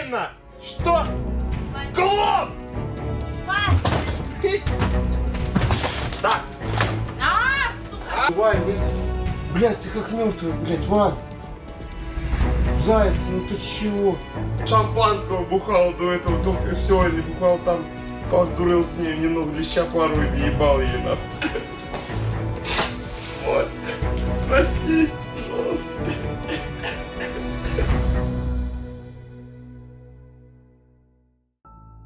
Инна! Что? Клоп! Так. Сука! Вань, блядь, ты как мертвый, блядь, Вань. Заяц, ну ты чего? Шампанского бухал до этого, только все, не бухал там. Поздурил с ней немного, леща пару и въебал ей нахуй. Вот. Прости, пожалуйста.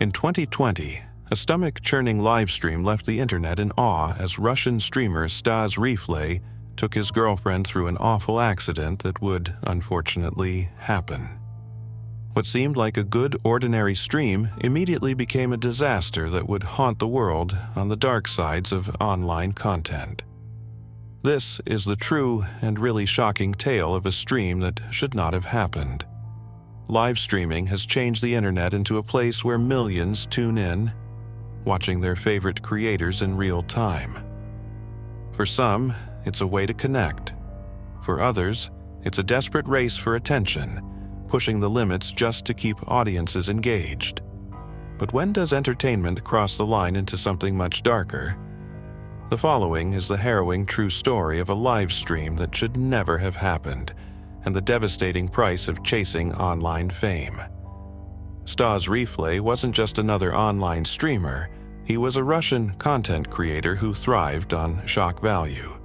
In 2020, a stomach-churning livestream left the internet in awe as Russian streamer Stas Reeflay took his girlfriend through an awful accident that would, unfortunately, happen. What seemed like a good, ordinary stream immediately became a disaster that would haunt the world on the dark sides of online content. This is the true and really shocking tale of a stream that should not have happened. Live streaming has changed the internet into a place where millions tune in, watching their favorite creators in real time. For some, it's a way to connect. For others, it's a desperate race for attention, pushing the limits just to keep audiences engaged. But when does entertainment cross the line into something much darker? The following is the harrowing true story of a live stream that should never have happened, and the devastating price of chasing online fame. Stas Reeflay wasn't just another online streamer, he was a Russian content creator who thrived on shock value.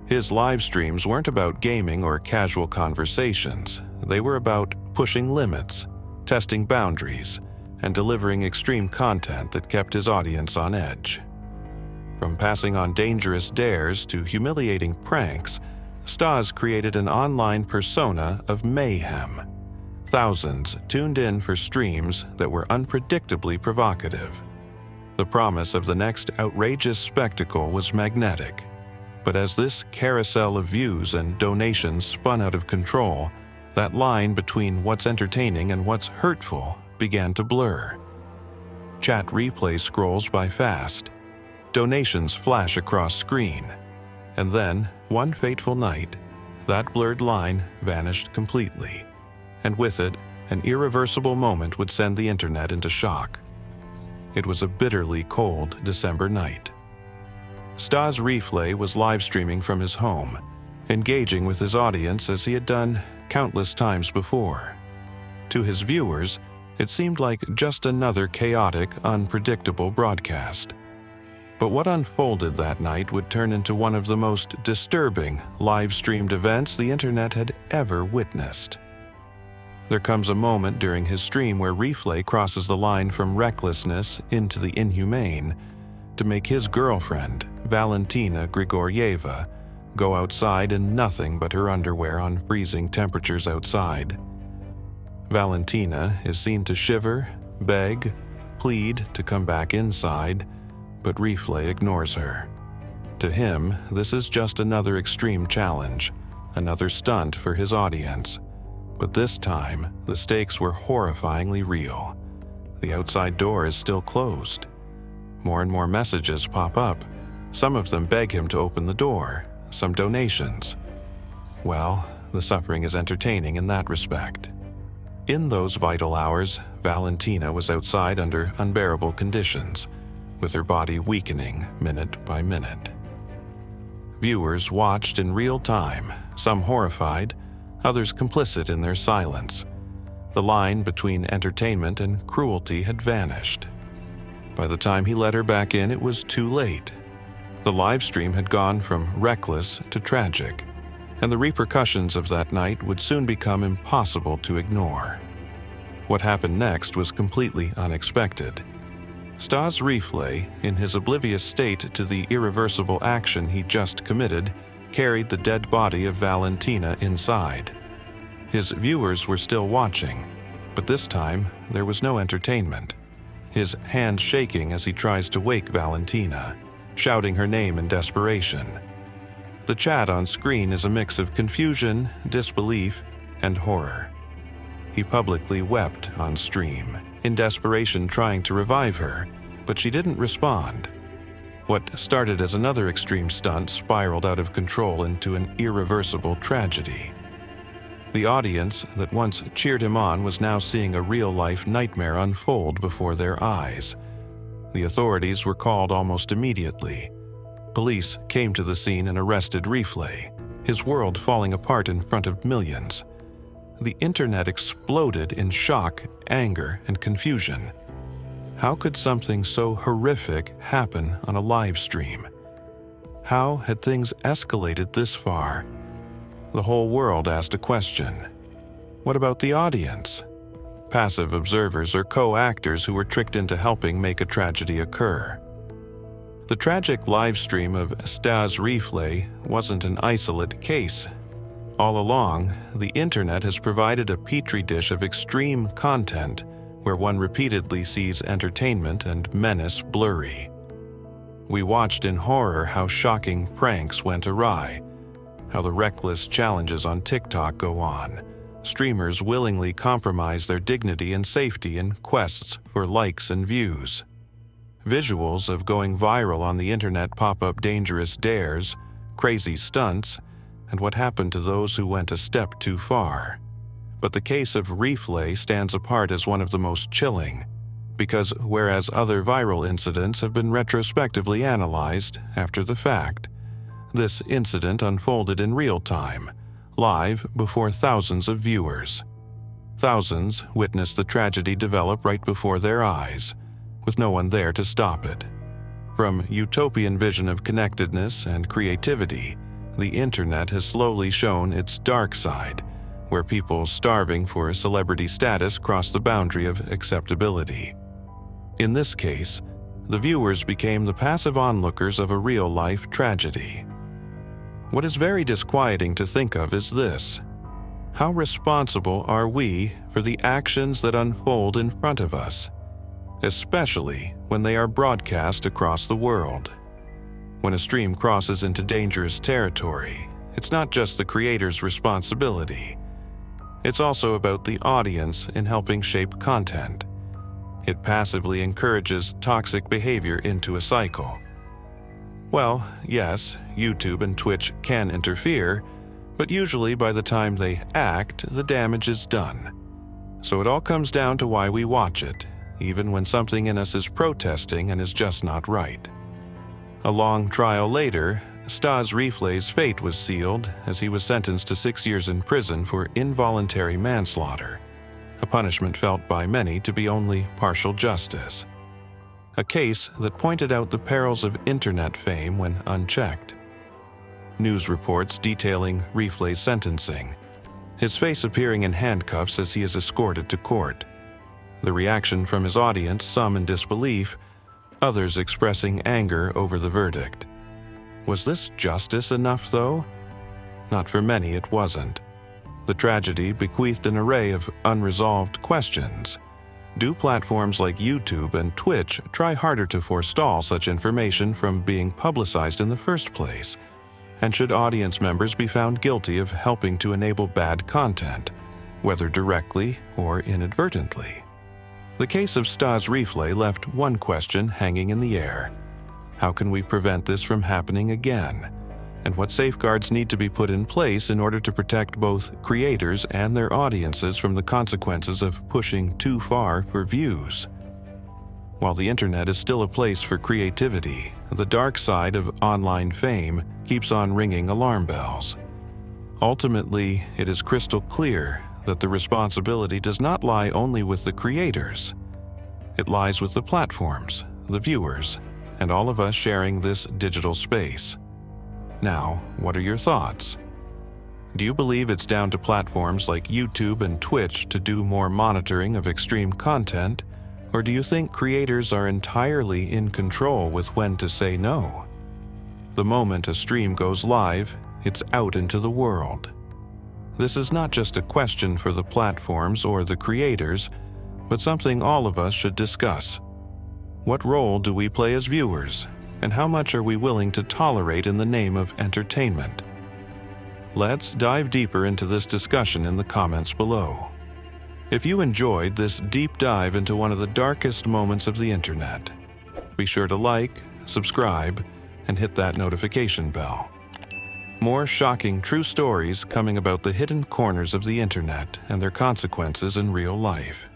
His live streams weren't about gaming or casual conversations, they were about pushing limits, testing boundaries, and delivering extreme content that kept his audience on edge. From passing on dangerous dares to humiliating pranks, Stas created an online persona of mayhem. Thousands tuned in for streams that were unpredictably provocative. The promise of the next outrageous spectacle was magnetic. But as this carousel of views and donations spun out of control, that line between what's entertaining and what's hurtful began to blur. Chat replay scrolls by fast. Donations flash across screen. And then, one fateful night, that blurred line vanished completely. And with it, an irreversible moment would send the internet into shock. It was a bitterly cold December night. Stas Reeflay was live streaming from his home, engaging with his audience as he had done countless times before. To his viewers, it seemed like just another chaotic, unpredictable broadcast. But what unfolded that night would turn into one of the most disturbing live-streamed events the internet had ever witnessed. There comes a moment during his stream where Reeflay crosses the line from recklessness into the inhumane to make his girlfriend, Valentina Grigorieva, go outside in nothing but her underwear on freezing temperatures outside. Valentina is seen to shiver, beg, plead to come back inside, but Reeflay ignores her. To him, this is just another extreme challenge, another stunt for his audience. But this time, the stakes were horrifyingly real. The outside door is still closed. More and more messages pop up. Some of them beg him to open the door, some donations. Well, the suffering is entertaining in that respect. In those vital hours, Valentina was outside under unbearable conditions, with her body weakening minute by minute. Viewers watched in real time, some horrified, others complicit in their silence. The line between entertainment and cruelty had vanished. By the time he let her back in, it was too late. The live stream had gone from reckless to tragic, and the repercussions of that night would soon become impossible to ignore. What happened next was completely unexpected. Stas Reeflay, in his oblivious state to the irreversible action he just committed, carried the dead body of Valentina inside. His viewers were still watching, but this time there was no entertainment. His hands shaking as he tries to wake Valentina, shouting her name in desperation. The chat on screen is a mix of confusion, disbelief, and horror. He publicly wept on stream, in desperation trying to revive her, but she didn't respond. What started as another extreme stunt spiraled out of control into an irreversible tragedy. The audience that once cheered him on was now seeing a real-life nightmare unfold before their eyes. The authorities were called almost immediately. Police came to the scene and arrested Reeflay, his world falling apart in front of millions. The internet exploded in shock, anger, and confusion. How could something so horrific happen on a live stream? How had things escalated this far? The whole world asked a question. What about the audience? Passive observers or co-actors who were tricked into helping make a tragedy occur. The tragic live stream of Stas Reeflay wasn't an isolate case. All along, the internet has provided a petri dish of extreme content where one repeatedly sees entertainment and menace blurry. We watched in horror how shocking pranks went awry, how the reckless challenges on TikTok go on. Streamers willingly compromise their dignity and safety in quests for likes and views. Visuals of going viral on the internet pop up dangerous dares, crazy stunts, and what happened to those who went a step too far. But the case of Reeflay stands apart as one of the most chilling, because whereas other viral incidents have been retrospectively analyzed after the fact, this incident unfolded in real time, live before thousands of viewers. Thousands witnessed the tragedy develop right before their eyes, with no one there to stop it. From utopian vision of connectedness and creativity, the internet has slowly shown its dark side, where people starving for celebrity status cross the boundary of acceptability. In this case, the viewers became the passive onlookers of a real-life tragedy. What is very disquieting to think of is this: how responsible are we for the actions that unfold in front of us, especially when they are broadcast across the world? When a stream crosses into dangerous territory, it's not just the creator's responsibility. It's also about the audience in helping shape content. It passively encourages toxic behavior into a cycle. Well, yes, YouTube and Twitch can interfere, but usually by the time they act, the damage is done. So it all comes down to why we watch it, even when something in us is protesting and is just not right. A long trial later, Stas Reeflay's fate was sealed as he was sentenced to 6 years in prison for involuntary manslaughter, a punishment felt by many to be only partial justice. A case that pointed out the perils of internet fame when unchecked. News reports detailing Reeflay's sentencing, his face appearing in handcuffs as he is escorted to court. The reaction from his audience, some in disbelief, others expressing anger over the verdict. Was this justice enough, though? Not for many, it wasn't. The tragedy bequeathed an array of unresolved questions. Do platforms like YouTube and Twitch try harder to forestall such information from being publicized in the first place? And should audience members be found guilty of helping to enable bad content, whether directly or inadvertently? The case of Stas Reeflay left one question hanging in the air. How can we prevent this from happening again? And what safeguards need to be put in place in order to protect both creators and their audiences from the consequences of pushing too far for views? While the internet is still a place for creativity, the dark side of online fame keeps on ringing alarm bells. Ultimately, it is crystal clear that the responsibility does not lie only with the creators. It lies with the platforms, the viewers, and all of us sharing this digital space. Now, what are your thoughts? Do you believe it's down to platforms like YouTube and Twitch to do more monitoring of extreme content, or do you think creators are entirely in control with when to say no? The moment a stream goes live, it's out into the world. This is not just a question for the platforms or the creators, but something all of us should discuss. What role do we play as viewers, and how much are we willing to tolerate in the name of entertainment? Let's dive deeper into this discussion in the comments below. If you enjoyed this deep dive into one of the darkest moments of the internet, be sure to like, subscribe, and hit that notification bell. More shocking true stories coming about the hidden corners of the internet and their consequences in real life.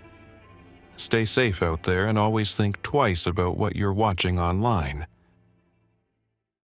Stay safe out there and always think twice about what you're watching online.